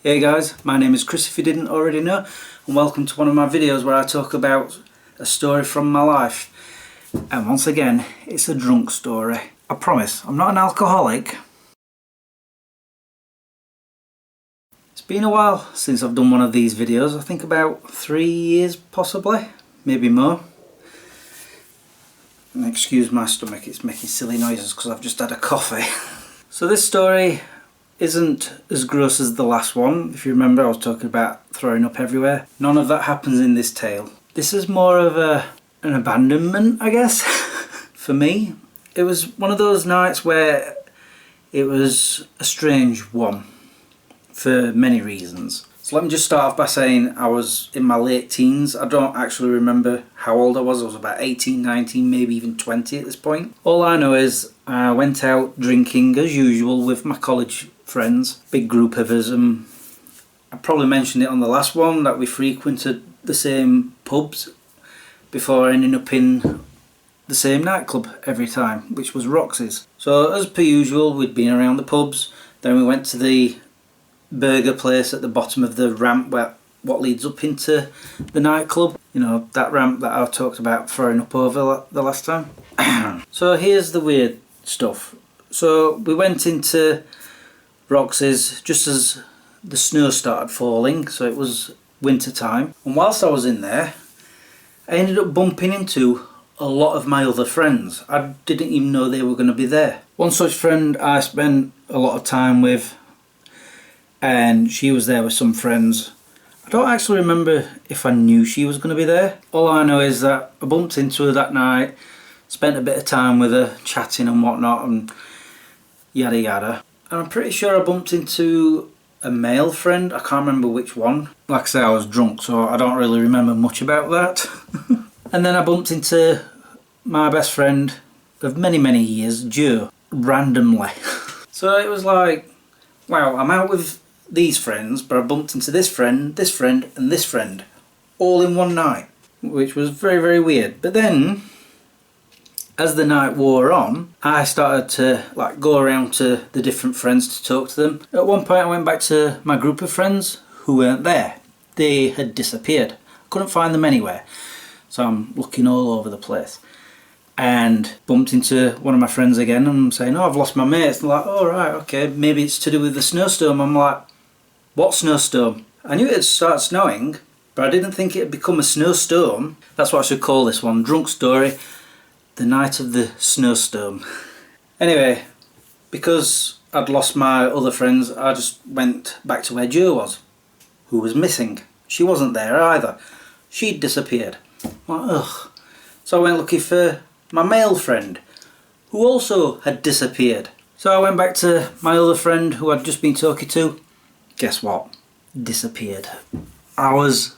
Hey guys, my name is Chris if you didn't already know, and welcome to one of my videos where I talk about a story from my life. And once again, it's a drunk story. I promise, I'm not an alcoholic. It's been a while since I've done one of these videos. I think about 3 years possibly, maybe more. And excuse my stomach, it's making silly noises because I've just had a coffee. So this story isn't as gross as the last one. If you remember, I was talking about throwing up everywhere. None of that happens in this tale. This is more of an abandonment, I guess, for me. It was one of those nights where it was a strange one for many reasons. So let me just start off by saying I was in my late teens. I don't actually remember how old I was. I was about 18, 19, maybe even 20 at this point. All I know is I went out drinking as usual with my college friends, big group of us. I probably mentioned it on the last one that we frequented the same pubs before ending up in the same nightclub every time, which was Roxy's. So as per usual, we'd been around the pubs, then we went to the burger place at the bottom of the ramp what leads up into the nightclub. You know, that ramp that I talked about throwing up over the last time. So here's the weird stuff. So we went into Roxy's just as the snow started falling, so it was winter time, and whilst I was in there I ended up bumping into a lot of my other friends. I didn't even know they were going to be there. One such friend I spent a lot of time with, and she was there with some friends. I don't actually remember if I knew she was going to be there. All I know is that I bumped into her that night, spent a bit of time with her, chatting and whatnot and yada yada. And I'm pretty sure I bumped into a male friend. I can't remember which one. Like I say, I was drunk, so I don't really remember much about that. And then I bumped into my best friend of many, many years, Joe, randomly. So it was like, wow, I'm out with these friends, but I bumped into this friend, and this friend, all in one night, which was very, very weird. But then, as the night wore on, I started to go around to the different friends to talk to them. At one point I went back to my group of friends who weren't there. They had disappeared. I couldn't find them anywhere. So I'm looking all over the place. And bumped into one of my friends again and I'm saying, oh, I've lost my mates. And they're like, oh right, okay, maybe it's to do with the snowstorm. I'm like, what snowstorm? I knew it had started snowing, but I didn't think it had become a snowstorm. That's what I should call this one, drunk story. The night of the snowstorm. Anyway, because I'd lost my other friends, I just went back to where Jo was, who was missing. She wasn't there either. She'd disappeared. I'm like, ugh. So I went looking for my male friend, who also had disappeared. So I went back to my other friend who I'd just been talking to. Guess what? Disappeared. I was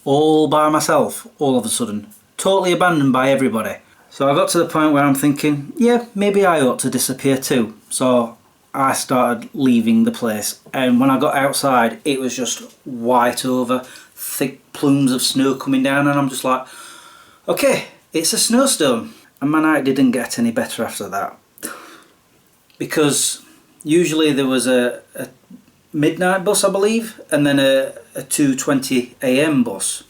all by myself all of a sudden. Totally abandoned by everybody. So I got to the point where I'm thinking, yeah, maybe I ought to disappear too. So I started leaving the place, and when I got outside it was just white over, thick plumes of snow coming down, and I'm just like, okay, it's a snowstorm. And my night didn't get any better after that. Because usually there was a midnight bus, I believe, and then a 2:20 AM bus.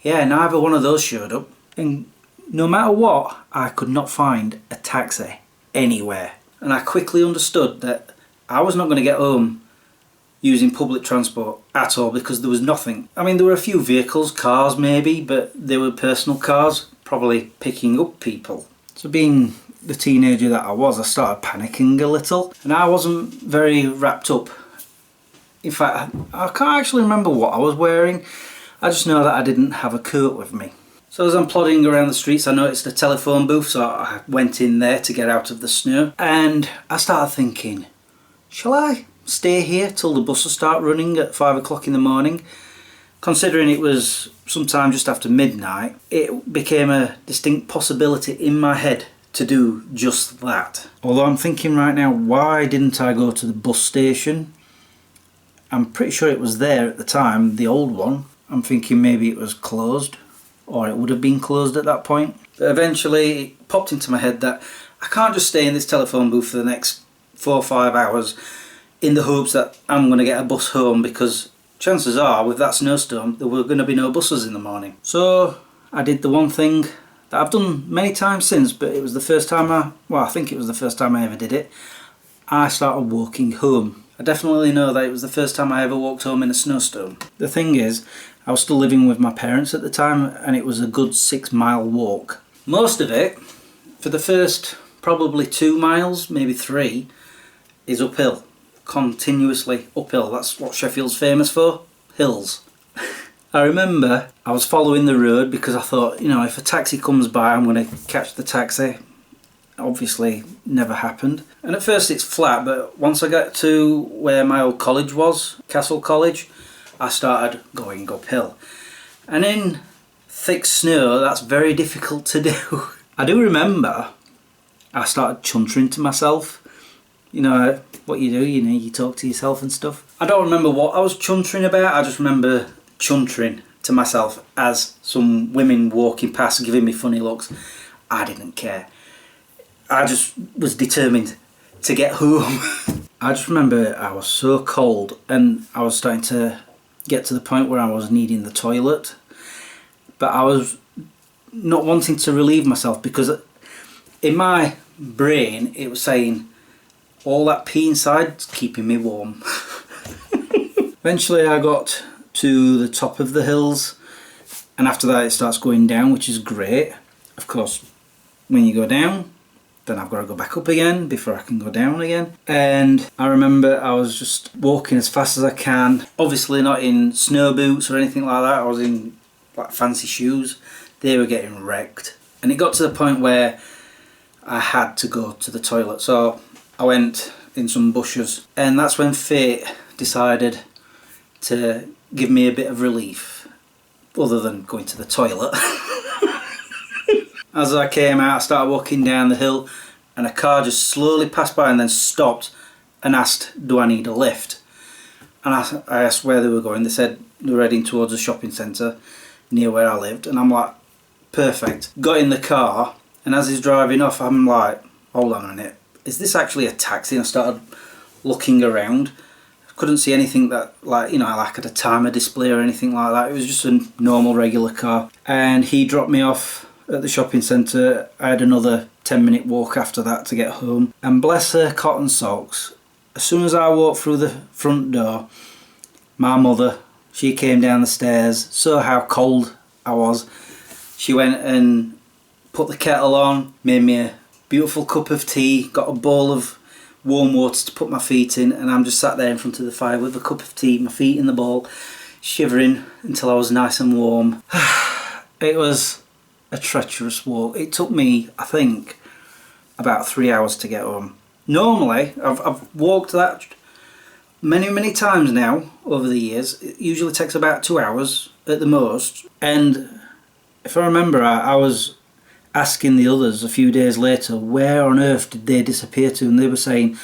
Yeah, neither one of those showed up. And no matter what, I could not find a taxi anywhere. And I quickly understood that I was not going to get home using public transport at all because there was nothing. I mean, there were a few vehicles, cars maybe, but they were personal cars, probably picking up people. So being the teenager that I was, I started panicking a little. And I wasn't very wrapped up. In fact, I can't actually remember what I was wearing. I just know that I didn't have a coat with me. So as I'm plodding around the streets, I noticed a telephone booth, so I went in there to get out of the snow. And I started thinking, shall I stay here till the buses start running at 5 o'clock in the morning? Considering it was sometime just after midnight, it became a distinct possibility in my head to do just that. Although I'm thinking right now, why didn't I go to the bus station? I'm pretty sure it was there at the time, the old one. I'm thinking maybe it was closed, or it would have been closed at that point. But eventually it popped into my head that I can't just stay in this telephone booth for the next 4 or 5 hours in the hopes that I'm going to get a bus home, because chances are with that snowstorm there were going to be no buses in the morning. So I did the one thing that I've done many times since, but it was the first time I think it was the first time I ever did it. I started walking home. I definitely know that it was the first time I ever walked home in a snowstorm. The thing is, I was still living with my parents at the time, and it was a good 6-mile walk. Most of it, for the first probably 2 miles, maybe 3, is uphill. Continuously uphill. That's what Sheffield's famous for. Hills. I remember I was following the road because I thought, you know, if a taxi comes by, I'm going to catch the taxi. Obviously never happened. And at first it's flat, but once I got to where my old college was, Castle College, I started going uphill. And in thick snow, that's very difficult to do. I do remember I started chuntering to myself. You know what you do, you know, you talk to yourself and stuff. I don't remember what I was chuntering about, I just remember chuntering to myself as some women walking past giving me funny looks. I didn't care. I just was determined to get home. I just remember I was so cold and I was starting to get to the point where I was needing the toilet, but I was not wanting to relieve myself because in my brain it was saying all that pee inside's keeping me warm. Eventually I got to the top of the hills, and after that it starts going down, which is great. Of course, when you go down, then I've got to go back up again before I can go down again. And I remember I was just walking as fast as I can, obviously not in snow boots or anything like that. I was in like fancy shoes. They were getting wrecked, and it got to the point where I had to go to the toilet. So I went in some bushes, and that's when fate decided to give me a bit of relief, other than going to the toilet. As I came out, I started walking down the hill, and a car just slowly passed by and then stopped and asked, do I need a lift? And I asked where they were going. They said they were heading towards a shopping centre near where I lived, and I'm like, perfect. Got in the car, and as he's driving off, I'm like, hold on a minute, is this actually a taxi? And I started looking around. Couldn't see anything that, like, you know, like had a timer display or anything like that. It was just a normal regular car. And he dropped me off at the shopping centre. I had another 10-minute walk after that to get home. And bless her cotton socks, as soon as I walked through the front door, my mother, she came down the stairs, saw how cold I was. She went and put the kettle on, made me a beautiful cup of tea, got a bowl of warm water to put my feet in, and I'm just sat there in front of the fire with a cup of tea, my feet in the bowl, shivering until I was nice and warm. It was a treacherous walk. It took me, I think, about 3 hours to get home. Normally, I've walked that many times now over the years. It usually takes about 2 hours at the most. And if I remember, I was asking the others a few days later, where on earth did they disappear to? And they were saying,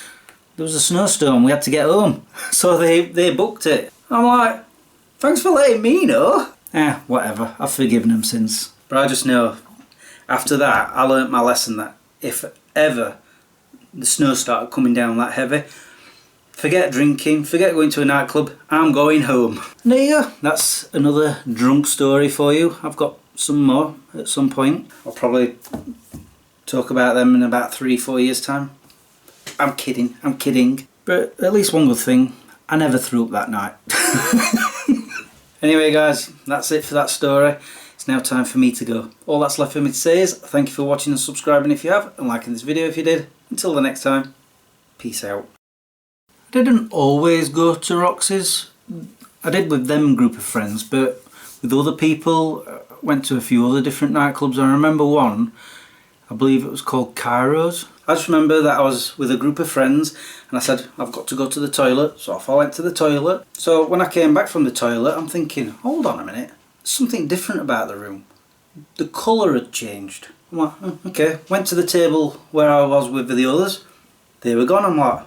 there was a snowstorm, we had to get home. So they booked it. I'm like, thanks for letting me know. Whatever, I've forgiven them since. But I just know, after that, I learnt my lesson that if ever the snow started coming down that heavy, forget drinking, forget going to a nightclub, I'm going home. And there you go, that's another drunk story for you. I've got some more at some point. I'll probably talk about them in about 3-4 years time. I'm kidding. But at least one good thing, I never threw up that night. Anyway guys, that's it for that story. It's now time for me to go. All that's left for me to say is thank you for watching and subscribing if you have, and liking this video if you did. Until the next time, peace out. I didn't always go to Roxy's. I did with them group of friends, but with other people, went to a few other different nightclubs. I remember one, I believe it was called Cairo's. I just remember that I was with a group of friends and I said, I've got to go to the toilet. So off I went to the toilet. So when I came back from the toilet, I'm thinking, hold on a minute, there's something different about the room. The colour had changed. I'm like, okay. Went to the table where I was with the others. They were gone. I'm like,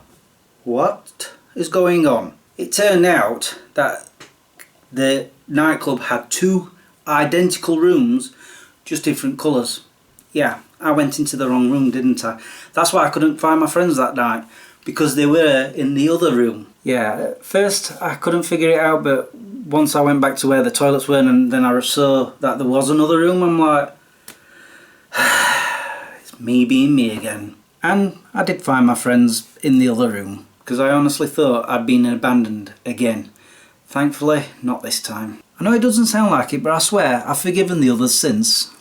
what is going on? It turned out that the nightclub had 2 identical rooms, just different colours. Yeah, I went into the wrong room, didn't I? That's why I couldn't find my friends that night. because they were in the other room. Yeah, at first I couldn't figure it out, but once I went back to where the toilets were and then I saw that there was another room, I'm like, it's me being me again. And I did find my friends in the other room, because I honestly thought I'd been abandoned again. Thankfully, not this time. I know it doesn't sound like it, but I swear I've forgiven the others since.